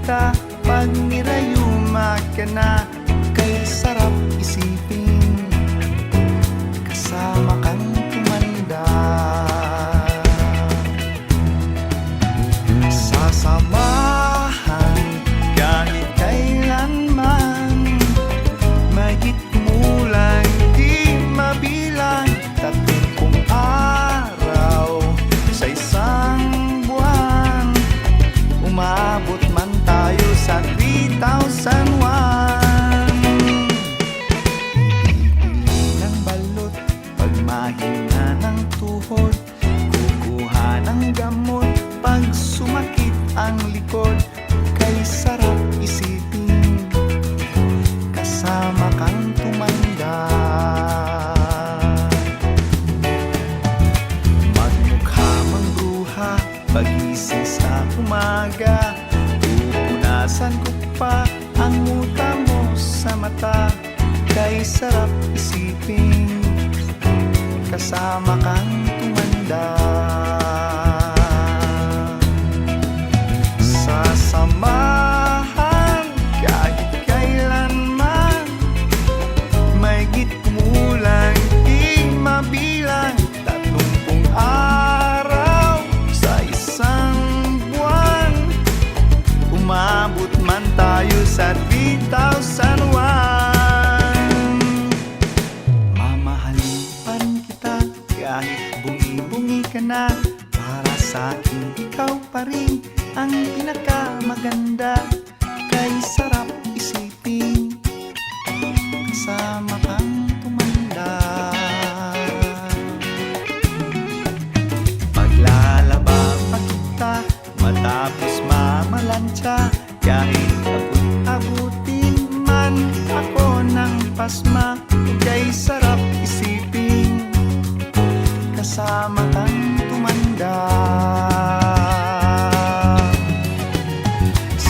kita pag nirayuma ka na. Kay sarap isipin kasama kang tumanda. Sasamahan kahit kailanman, mahigit kumulang di mabilang. 30 araw sa isang buwan, umabot man tayo sa 3,001. Mahina ng tuhod, kukuha ng gamot pag sumakit ang likod. Kay sarap isipin kasama kang tumanda. Magmukha mangruha pagising sa umaga, pupunasan ko pa ang muta mo sa mata. Kay sarap isipin kasama kang tumanda. Sasamahan kahit kailanman, mahigit kumulang di mabilang. 30 araw sa isang buwan, umabot man tayo sa 3,001. Kahit bungi-bungi ka na, para sa akin ikaw pa rin ang pinakamaganda. Kay sarap isipin kasama kang tumanda. Maglalaba pa kita matapos mamalansya, kahit abot-abutin man ako ng pasma. Kay sarap isipin kasama kang tumanda.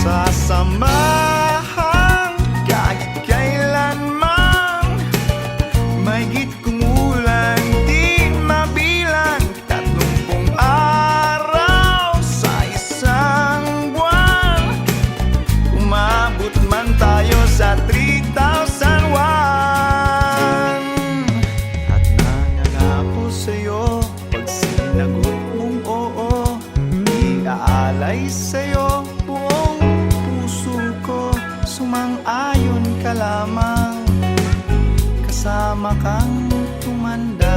Sasamahan kahit kailanman, mahigit kumulang di mabilang. 30 araw sa isang buwan, umabot man tayo sa 3,001. Sinagot mong oo, iaalay sa'yo buong puso ko. Sumang-ayon ka lamang, kasama kang tumanda.